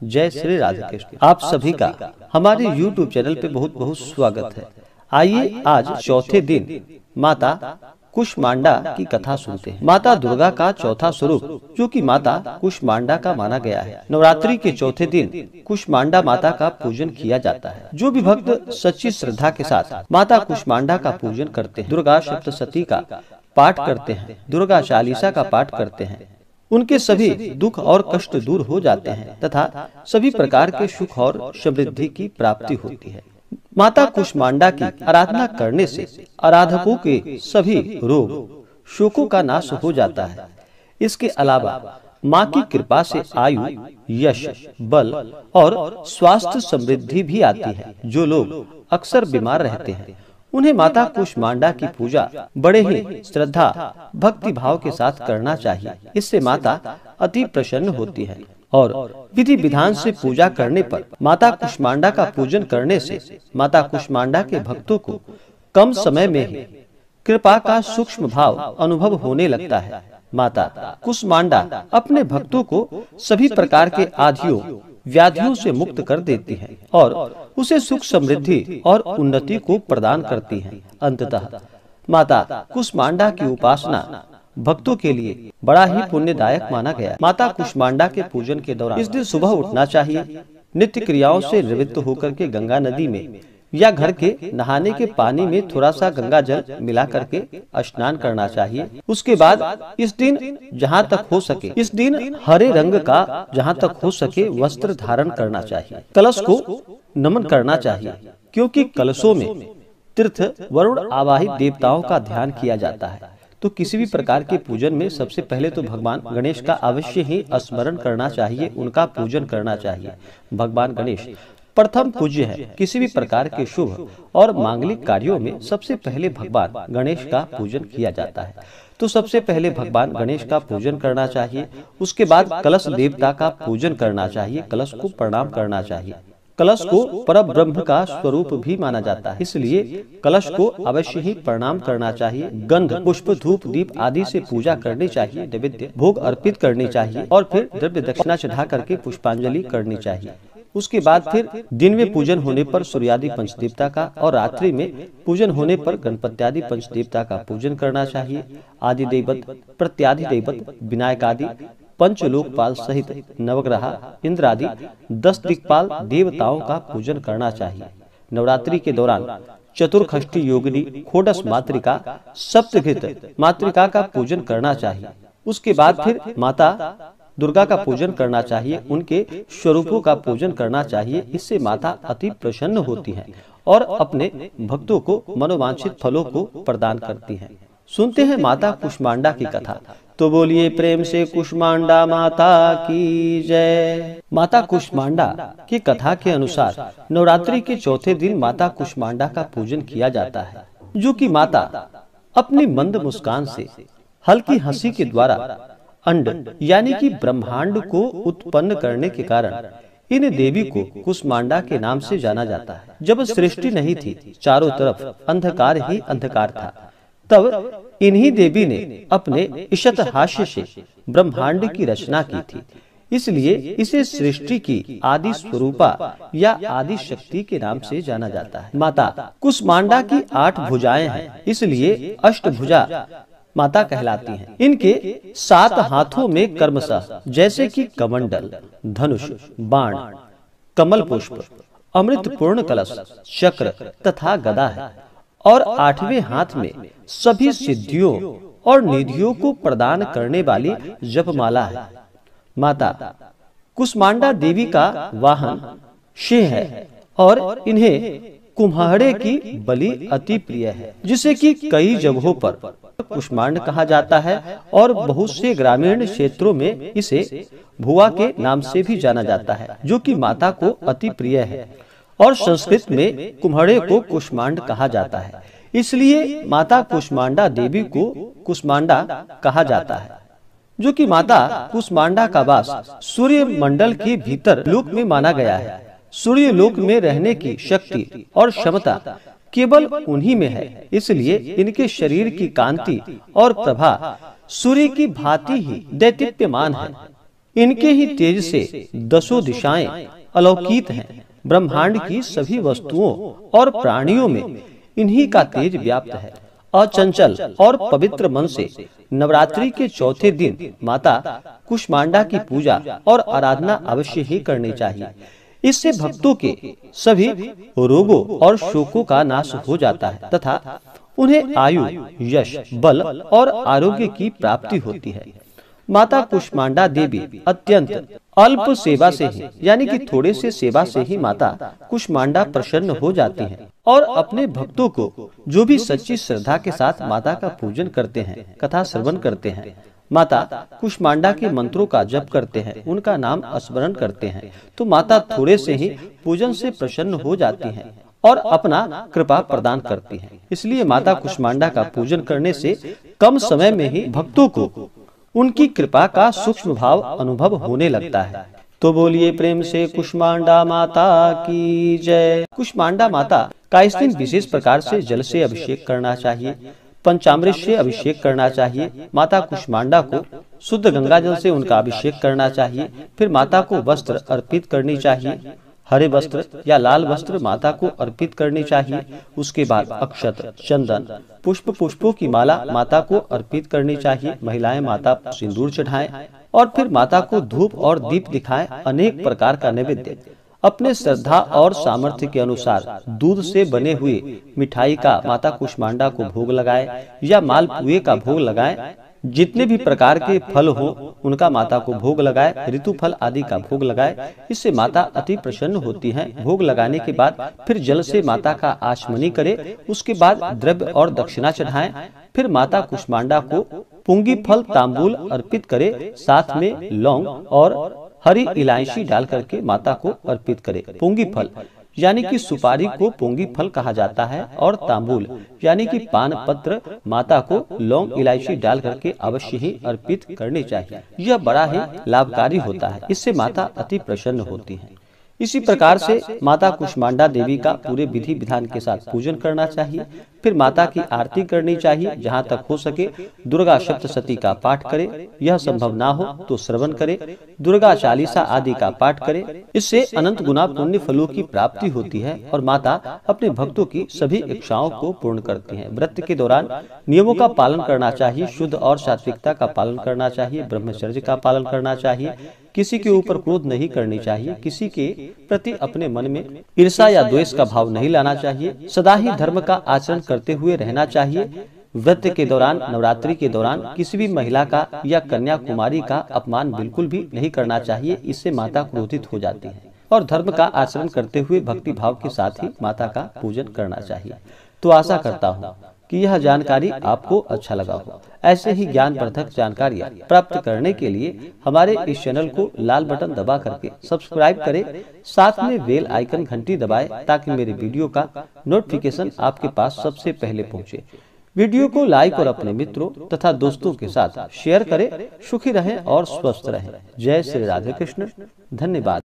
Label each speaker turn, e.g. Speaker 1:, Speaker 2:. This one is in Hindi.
Speaker 1: जय श्री राधे कृष्ण। आप सभी का हमारे YouTube चैनल पे बहुत बहुत स्वागत है। आइए आज चौथे दिन माता कुष्मांडा की कथा सुनते हैं। माता दुर्गा का चौथा स्वरूप जो कि माता कुष्मांडा का माना गया है। नवरात्रि के चौथे दिन कुष्मांडा माता का पूजन किया जाता है। जो भी भक्त सच्ची श्रद्धा के साथ माता कुष्मांडा का पूजन करते हैं, दुर्गा सप्तशती का पाठ करते हैं, दुर्गा चालीसा का पाठ करते हैं, उनके सभी दुख और कष्ट दूर हो जाते हैं तथा सभी प्रकार के सुख और समृद्धि की प्राप्ति होती है। माता कुष्मांडा की आराधना करने से आराधकों के सभी रोग शोकों का नाश हो जाता है। इसके अलावा माँ की कृपा से आयु, यश, बल और स्वास्थ्य समृद्धि भी आती है। जो लोग अक्सर बीमार रहते हैं उन्हें माता कुष्मांडा की पूजा बड़े ही श्रद्धा भक्ति भाव के साथ करना चाहिए। इससे माता अति प्रसन्न होती है और विधि विधान से पूजा करने पर माता कुष्मांडा का पूजन करने से माता कुष्मांडा के भक्तों को कम समय में ही कृपा का सूक्ष्म भाव अनुभव होने लगता है। माता कुष्मांडा अपने भक्तों को सभी प्रकार के आधियों व्याधियों से मुक्त कर देती है और उसे सुख समृद्धि और उन्नति को प्रदान करती है। अंततः माता कुष्मांडा की उपासना भक्तों के लिए बड़ा ही पुण्यदायक माना गया। माता कुष्मांडा के पूजन के दौरान इस दिन सुबह उठना चाहिए। नित्य क्रियाओं से निवृत्त होकर के गंगा नदी में या घर के नहाने के पानी में थोड़ा सा गंगा जल मिला करके स्नान करना चाहिए। उसके बाद इस दिन जहाँ तक हो सके, इस दिन हरे रंग का जहाँ तक हो सके वस्त्र धारण करना चाहिए। कलश को नमन करना चाहिए क्योंकि कलशों में तीर्थ वरुण आवाहित देवताओं का ध्यान किया जाता है। तो किसी भी प्रकार के पूजन में सबसे पहले तो भगवान गणेश का अवश्य ही स्मरण करना चाहिए, उनका पूजन करना चाहिए। भगवान गणेश प्रथम पूज्य है। किसी भी प्रकार के शुभ और मांगलिक कार्यों में सबसे पहले भगवान गणेश का पूजन किया जाता है। तो सबसे पहले भगवान गणेश का पूजन करना चाहिए। उसके बाद कलश देवता का पूजन करना चाहिए, कलश को प्रणाम करना चाहिए। कलश को परब्रह्म का स्वरूप भी माना जाता है, इसलिए कलश को अवश्य ही प्रणाम करना चाहिए। गंध, पुष्प, धूप, दीप आदि से पूजा करनी चाहिए, नैवेद्य भोग अर्पित करनी चाहिए और फिर द्रव्य दक्षिणा चढ़ा करके पुष्पांजलि करनी चाहिए। उसके बाद फिर दिन में पूजन होने पर सूर्यादि पंचदेवता का और रात्रि में पूजन होने पर गणपत्यादि पंचदेवता का पूजन करना चाहिए। आदि दैवत, प्रत्यादि दैवत, विनायक आदि पंचलोकपाल सहित नवग्रह, इंद्र आदि 10 दिक्पाल देवताओं का पूजन करना चाहिए। नवरात्रि के दौरान चतुर्षष्ठी योगिनी, खोडस मातृका, सप्तघृत मातृका का पूजन करना चाहिए। उसके बाद फिर माता दुर्गा का पूजन करना चाहिए, उनके स्वरूपों का पूजन करना चाहिए। इससे माता अति प्रसन्न होती हैं और अपने भक्तों को मनोवांछित फलों को प्रदान करती हैं। सुनते हैं माता कुष्मांडा की कथा। तो बोलिए प्रेम से कुष्मांडा माता की जय। माता कुष्मांडा की कथा के अनुसार नवरात्रि के चौथे दिन माता कुष्मांडा का पूजन किया जाता है, जो कि माता अपनी मंद मुस्कान से, हल्की हंसी के द्वारा अंड यानी कि ब्रह्मांड को उत्पन्न करने के कारण इन देवी को कुष्मांडा के नाम से जाना जाता है। जब सृष्टि नहीं थी, चारों तरफ अंधकार ही अंधकार था, तब इन्हीं देवी ने अपने ईशत हास्य से ब्रह्मांड की रचना की थी। इसलिए इसे सृष्टि की आदि स्वरूपा या आदि शक्ति के नाम से जाना जाता है। माता कुष्मांडा की 8 भुजाएं हैं, इसलिए अष्टभुजा माता कहलाती हैं। इनके 7 हाथों में कर्मशः जैसे कि कमंडल, धनुष, बाण, कमल पुष्प, अमृत पूर्ण कलश, चक्र तथा गदा है और 8वें हाथ में सभी सिद्धियों और निधियों को प्रदान करने वाली जपमाला है। माता कुष्मांडा देवी का वाहन सिंह है और इन्हें कुम्हाड़े की बलि अति प्रिय है, जिसे कि कई जगहों पर कुष्मांड कहा जाता है और बहुत से ग्रामीण क्षेत्रों में इसे भुआ के नाम से भी जाना जाता है, जो कि माता को अति प्रिय है और संस्कृत में कुम्हाड़े को कुष्मांड कहा जाता है। इसलिए माता कुष्मांडा देवी को कुष्मांडा कहा जाता है, जो कि माता कुष्मांडा का वास सूर्य मंडल के भीतर लोक में माना गया है। सूर्य लोक में रहने की शक्ति और क्षमता केवल उन्हीं में है, इसलिए इनके शरीर की कांति और प्रभा सूर्य की भांति ही दैदीप्यमान है। इनके ही तेज से दसों दिशाएं अलौकित हैं। ब्रह्मांड की सभी वस्तुओं और प्राणियों में इन्हीं का तेज व्याप्त है। अचंचल और पवित्र मन से नवरात्रि के चौथे दिन माता कुष्मांडा की पूजा और आराधना अवश्य ही करनी चाहिए। इससे भक्तों के सभी रोगों और शोकों का नाश हो जाता है तथा उन्हें आयु, यश, बल और आरोग्य की प्राप्ति होती है। माता कुष्मांडा देवी अत्यंत अल्प सेवा से ही, यानी कि थोड़े से सेवा से ही माता कुष्मांडा प्रसन्न हो जाती हैं और अपने भक्तों को जो भी सच्ची श्रद्धा के साथ माता का पूजन करते हैं, कथा श्रवण करते हैं, माता कुष्मांडा के मंत्रों का जप करते हैं, उनका नाम स्मरण करते हैं, तो माता थोड़े से ही पूजन से प्रसन्न हो जाती हैं और अपना कृपा प्रदान करती हैं। इसलिए माता कुष्मांडा का पूजन करने से कम समय में ही भक्तों को उनकी कृपा का सूक्ष्म भाव अनुभव होने लगता है। तो बोलिए प्रेम से कुष्मांडा माता की जय। कुष्मांडा माता का इस दिन विशेष प्रकार से जल से अभिषेक करना चाहिए, पंचामृत से अभिषेक करना चाहिए। माता कुष्मांडा को शुद्ध गंगा जल से उनका अभिषेक करना चाहिए। फिर माता को वस्त्र अर्पित करनी चाहिए, हरे वस्त्र या लाल वस्त्र माता को अर्पित करनी चाहिए। उसके बाद अक्षत, चंदन, पुष्पों की माला माता को अर्पित करनी चाहिए। महिलाएं माता सिंदूर चढ़ाएं और फिर माता को धूप और दीप दिखाएं। अनेक प्रकार का नैवेद्य अपने श्रद्धा और सामर्थ्य के अनुसार दूध से बने हुए मिठाई का माता कुष्मांडा को भोग लगाए या मालपुए का भोग लगाए। जितने भी प्रकार के फल हो उनका माता को भोग लगाए, ऋतु फल आदि का भोग लगाए। इससे माता अति प्रसन्न होती हैं। भोग लगाने के बाद फिर जल से माता का आचमनी करे। उसके बाद द्रव्य और दक्षिणा चढ़ाएं। फिर माता कुष्मांडा को पुंगी फल तांबूल अर्पित करे, साथ में लौंग और हरी इलायची डाल करके माता को अर्पित करे। पुंगी फल यानी कि सुपारी को पुंगी फल कहा जाता है और तांबूल यानी कि पान पत्र माता को लौंग इलायची डाल करके अवश्य ही अर्पित करनी चाहिए। यह बड़ा ही लाभकारी होता है, इससे माता अति प्रसन्न होती है। इसी प्रकार से माता कुष्मांडा देवी का पूरे विधि विधान के साथ पूजन करना चाहिए। फिर माता की आरती करनी चाहिए। जहाँ तक हो सके दुर्गा सप्तशती का पाठ करे, यह संभव ना हो तो श्रवण करे, दुर्गा चालीसा आदि का पाठ करे। इससे अनंत गुना पुण्य फलों की प्राप्ति होती है और माता अपने भक्तों की सभी इच्छाओं को पूर्ण करती है। व्रत के दौरान नियमों का पालन करना चाहिए, शुद्ध और सात्विकता का पालन करना चाहिए, ब्रह्मचर्य का पालन करना चाहिए, किसी के ऊपर क्रोध नहीं करनी चाहिए, किसी के प्रति अपने मन में ईर्ष्या या द्वेष का भाव नहीं लाना चाहिए, सदा ही धर्म का आचरण करते हुए रहना चाहिए। व्रत के दौरान, नवरात्रि के दौरान किसी भी महिला का या कन्या कुमारी का अपमान बिल्कुल भी नहीं करना चाहिए, इससे माता क्रोधित हो जाती है। और धर्म का आचरण करते हुए भक्ति भाव के साथ ही माता का पूजन करना चाहिए। तो आशा करता हूँ कि यह जानकारी आपको अच्छा लगा हो। ऐसे ही ज्ञानवर्धक जानकारियाँ प्राप्त करने के लिए हमारे इस चैनल को लाल बटन दबा करके सब्सक्राइब करें, साथ में बेल आइकन घंटी दबाएं ताकि मेरे वीडियो का नोटिफिकेशन आपके पास सबसे पहले पहुंचे। वीडियो को लाइक और अपने मित्रों तथा दोस्तों के साथ शेयर करें। सुखी रहें और स्वस्थ रहें। जय श्री राधे कृष्ण। धन्यवाद।